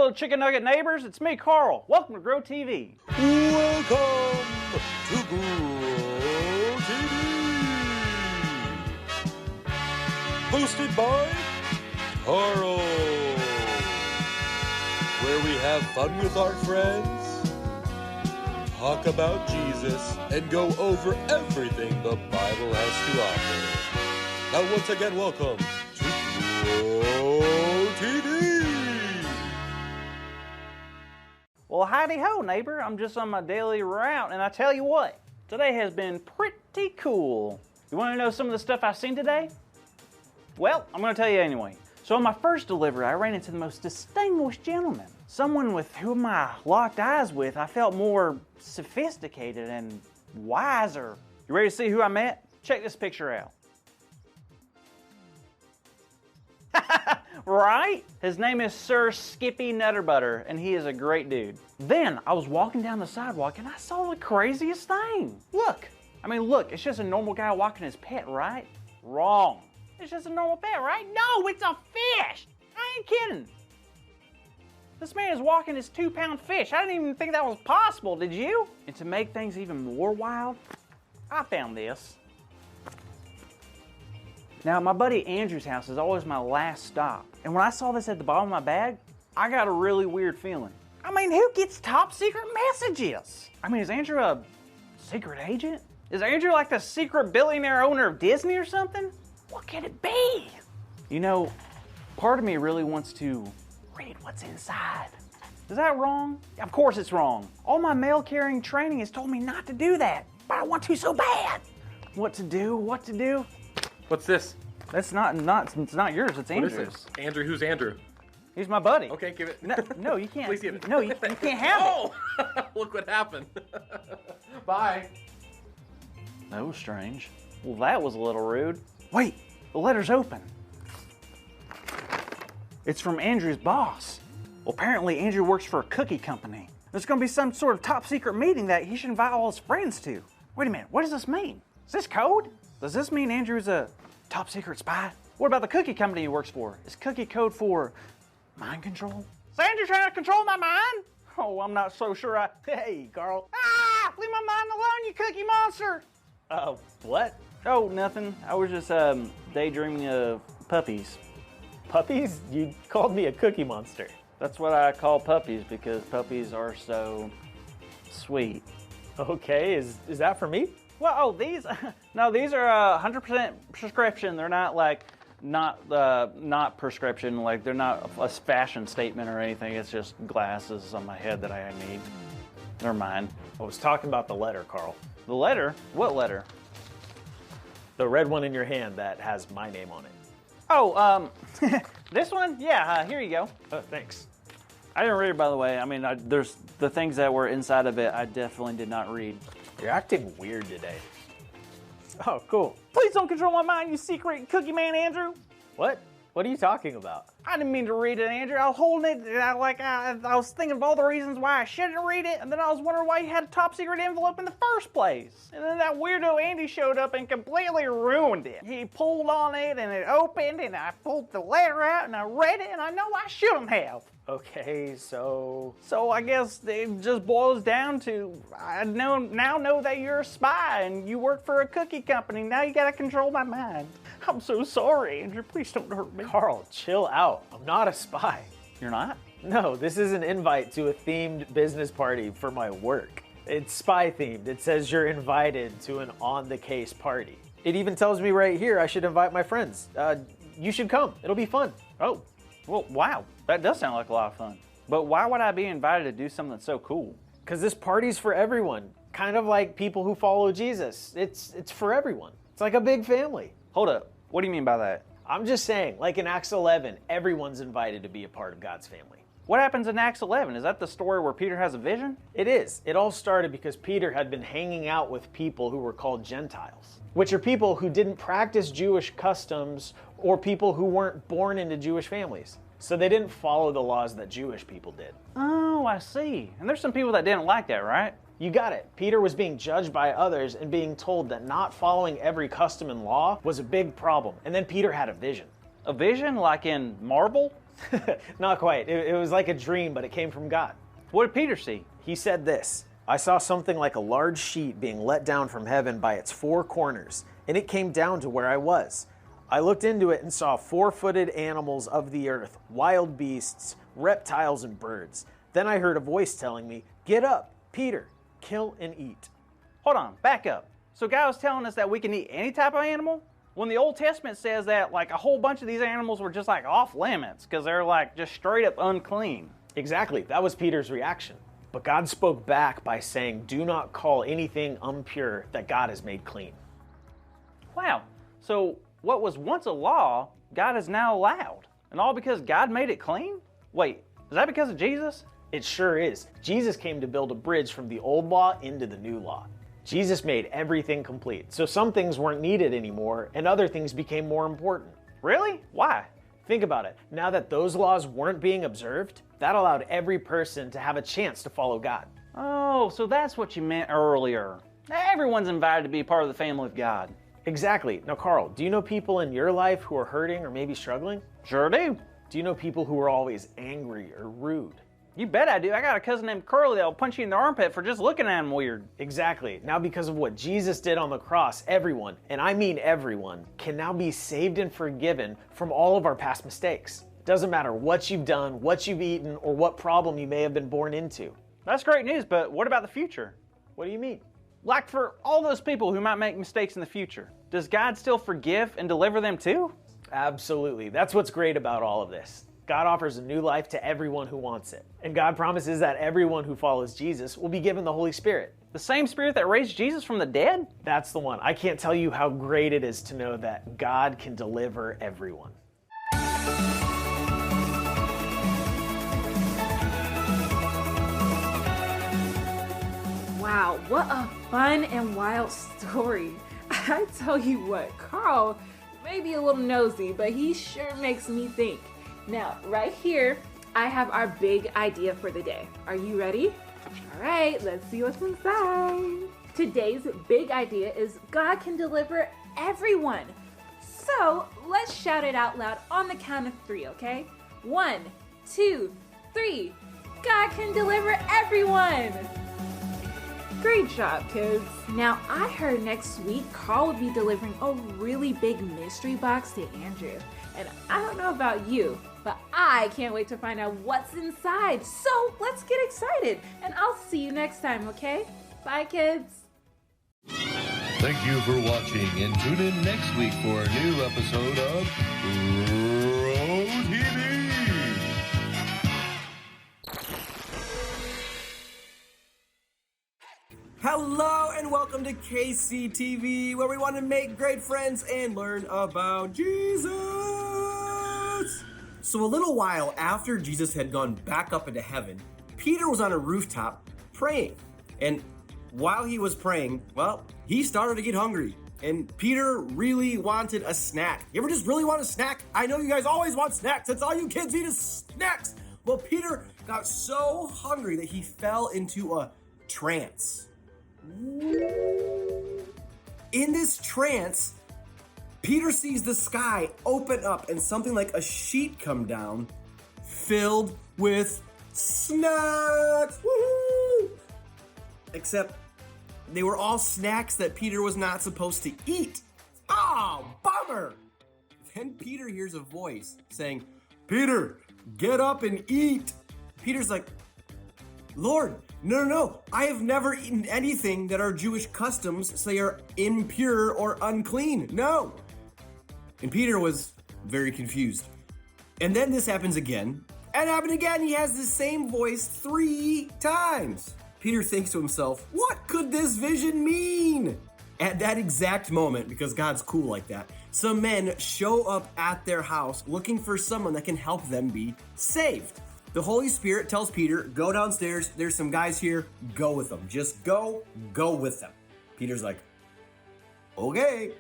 Hello, chicken nugget neighbors. It's me, Carl. Welcome to Grow TV. Welcome to Grow TV. Hosted by Carl. Where we have fun with our friends, talk about Jesus, and go over everything the Bible has to offer. Now, once again, welcome to Grow TV. Well, howdy ho, neighbor. I'm just on my daily route, and I tell you what, today has been pretty cool. You want to know some of the stuff I've seen today? Well, I'm going to tell you anyway. So on my first delivery, I ran into the most distinguished gentleman. Someone with whom I locked eyes with, I felt more sophisticated and wiser. You ready to see who I met? Check this picture out. Right? His name is Sir Skippy Nutterbutter, and he is a great dude. Then I was walking down the sidewalk and I saw the craziest thing. Look, it's just a normal guy walking his pet, right? Wrong. It's just a normal pet, right? No, it's a fish. I ain't kidding. This man is walking his 2-pound fish. I didn't even think that was possible, did you? And to make things even more wild, I found this. Now, my buddy Andrew's house is always my last stop. And when I saw this at the bottom of my bag, I got a really weird feeling. Who gets top secret messages? Is Andrew a secret agent? Is Andrew like the secret billionaire owner of Disney or something? What could it be? You know, part of me really wants to read what's inside. Is that wrong? Of course it's wrong. All my mail-carrying training has told me not to do that, but I want to so bad. What to do? What's this? That's not it's not yours, it's Andrew's. What is this? Andrew, who's Andrew? He's my buddy. Okay, give it. No, you can't. Please give it. No, you can't have it. Look what happened. Bye. That was strange. Well, that was a little rude. Wait, the letter's open. It's from Andrew's boss. Well, apparently Andrew works for a cookie company. There's gonna be some sort of top secret meeting that he should invite all his friends to. Wait a minute, what does this mean? Is this code? Does this mean Andrew's a top secret spy? What about the cookie company he works for? Is cookie code for mind control? Is Andrew trying to control my mind? Oh, I'm not so sure Hey, Carl. Leave my mind alone, you cookie monster! What? Oh, nothing. I was just daydreaming of puppies. Puppies? You called me a cookie monster. That's what I call puppies because puppies are so sweet. Okay, is that for me? Well, these are 100% prescription. They're not prescription. Like, they're not a fashion statement or anything. It's just glasses on my head that I need. They're mine. I was talking about the letter, Carl. The letter? What letter? The red one in your hand that has my name on it. Oh, this one? Yeah, here you go. Oh, thanks. I didn't read it, by the way. There's the things that were inside of it I definitely did not read. You're acting weird today. Oh, cool. Please don't control my mind, you secret cookie man, Andrew. What? What are you talking about? I didn't mean to read it, Andrew. I was holding it, and I was thinking of all the reasons why I shouldn't read it, and then I was wondering why you had a top secret envelope in the first place. And then that weirdo Andy showed up and completely ruined it. He pulled on it, and it opened, and I pulled the letter out, and I read it, and I know I shouldn't have. Okay, so I guess it just boils down to, I now know that you're a spy and you work for a cookie company. Now you gotta control my mind. I'm so sorry, Andrew. Please don't hurt me. Carl, chill out. I'm not a spy. You're not? No, this is an invite to a themed business party for my work. It's spy themed. It says you're invited to an on-the-case party. It even tells me right here I should invite my friends. You should come. It'll be fun. Oh, well, wow. That does sound like a lot of fun. But why would I be invited to do something so cool? Because this party's for everyone. Kind of like people who follow Jesus. It's for everyone. It's like a big family. Hold up. What do you mean by that? I'm just saying, like in Acts 11, everyone's invited to be a part of God's family. What happens in Acts 11? Is that the story where Peter has a vision? It is. It all started because Peter had been hanging out with people who were called Gentiles, which are people who didn't practice Jewish customs or people who weren't born into Jewish families. So they didn't follow the laws that Jewish people did. Oh, I see. And there's some people that didn't like that, right? You got it. Peter was being judged by others and being told that not following every custom and law was a big problem. And then Peter had a vision. A vision like in Marvel? Not quite. It was like a dream, but it came from God. What did Peter see? He said this, I saw something like a large sheet being let down from heaven by its four corners, and it came down to where I was. I looked into it and saw four-footed animals of the earth, wild beasts, reptiles, and birds. Then I heard a voice telling me, get up, Peter, kill and eat. Hold on, back up. So God was telling us that we can eat any type of animal? When the Old Testament says that like a whole bunch of these animals were just like off limits because they're like just straight up unclean. Exactly, that was Peter's reaction. But God spoke back by saying, do not call anything impure that God has made clean. Wow, so what was once a law, God is now allowed. And all because God made it clean? Wait, is that because of Jesus? It sure is. Jesus came to build a bridge from the old law into the new law. Jesus made everything complete. So some things weren't needed anymore and other things became more important. Really? Why? Think about it. Now that those laws weren't being observed, that allowed every person to have a chance to follow God. Oh, so that's what you meant earlier. Everyone's invited to be part of the family of God. Exactly. Now, Carl, do you know people in your life who are hurting or maybe struggling? Sure do. Do you know people who are always angry or rude? You bet I do. I got a cousin named Curly that'll punch you in the armpit for just looking at him weird. Exactly. Now because of what Jesus did on the cross, everyone, and I mean everyone, can now be saved and forgiven from all of our past mistakes. Doesn't matter what you've done, what you've eaten, or what problem you may have been born into. That's great news, but what about the future? What do you mean? Like for all those people who might make mistakes in the future, does God still forgive and deliver them too? Absolutely. That's what's great about all of this. God offers a new life to everyone who wants it. And God promises that everyone who follows Jesus will be given the Holy Spirit. The same Spirit that raised Jesus from the dead? That's the one. I can't tell you how great it is to know that God can deliver everyone. Wow, what a fun and wild story. I tell you what, Carl may be a little nosy, but he sure makes me think. Now, right here, I have our big idea for the day. Are you ready? All right, let's see what's inside. Today's big idea is God can deliver everyone. So let's shout it out loud on the count of 3, okay? 1, 2, 3. God can deliver everyone. Great job, kids. Now, I heard next week Carl would be delivering a really big mystery box to Andrew. And I don't know about you, but I can't wait to find out what's inside. So let's get excited, and I'll see you next time, okay? Bye, kids. Thank you for watching, and tune in next week for a new episode of Pro TV. Hello and welcome to KCTV, where we want to make great friends and learn about Jesus. So a little while after Jesus had gone back up into heaven, Peter was on a rooftop praying. And while he was praying, well, he started to get hungry. And Peter really wanted a snack. You ever just really want a snack? I know you guys always want snacks. That's all you kids eat is snacks. Well, Peter got so hungry that he fell into a trance. In this trance, Peter sees the sky open up and something like a sheet come down filled with snacks. Woohoo! Except they were all snacks that Peter was not supposed to eat. Oh, bummer! Then Peter hears a voice saying, Peter, get up and eat. Peter's like, Lord, no, I have never eaten anything that our Jewish customs say are impure or unclean. No. And Peter was very confused. And then this happens again. And happened again. He has the same voice 3 times. Peter thinks to himself, what could this vision mean? At that exact moment, because God's cool like that, some men show up at their house looking for someone that can help them be saved. The Holy Spirit tells Peter, go downstairs, there's some guys here, go with them. Just go with them. Peter's like, okay.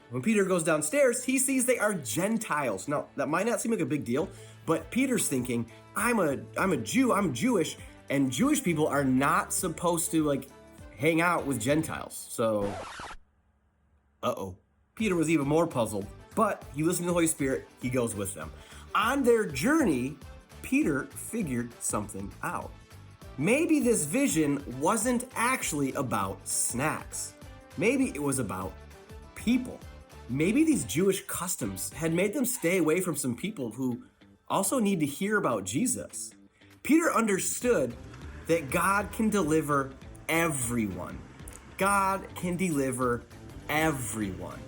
When Peter goes downstairs, he sees they are Gentiles. Now, that might not seem like a big deal, but Peter's thinking, I'm a Jew, I'm Jewish, and Jewish people are not supposed to, hang out with Gentiles. So, Peter was even more puzzled, but he listened to the Holy Spirit, he goes with them. On their journey, Peter figured something out. Maybe this vision wasn't actually about snacks. Maybe it was about people. Maybe these Jewish customs had made them stay away from some people who also need to hear about Jesus. Peter understood that God can deliver everyone. God can deliver everyone.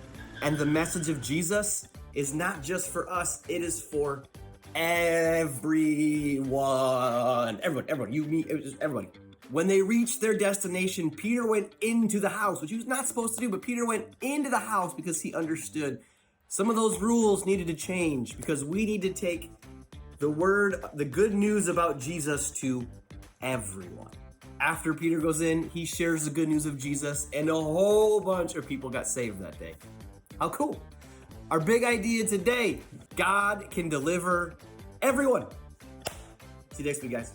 And the message of Jesus is not just for us, it is for everyone. Everyone, you, me, everybody. When they reached their destination, Peter went into the house, which he was not supposed to do, but Peter went into the house because he understood some of those rules needed to change because we need to take the word, the good news about Jesus to everyone. After Peter goes in, he shares the good news of Jesus, and a whole bunch of people got saved that day. How cool. Our big idea today, God can deliver everyone. See you next week, guys.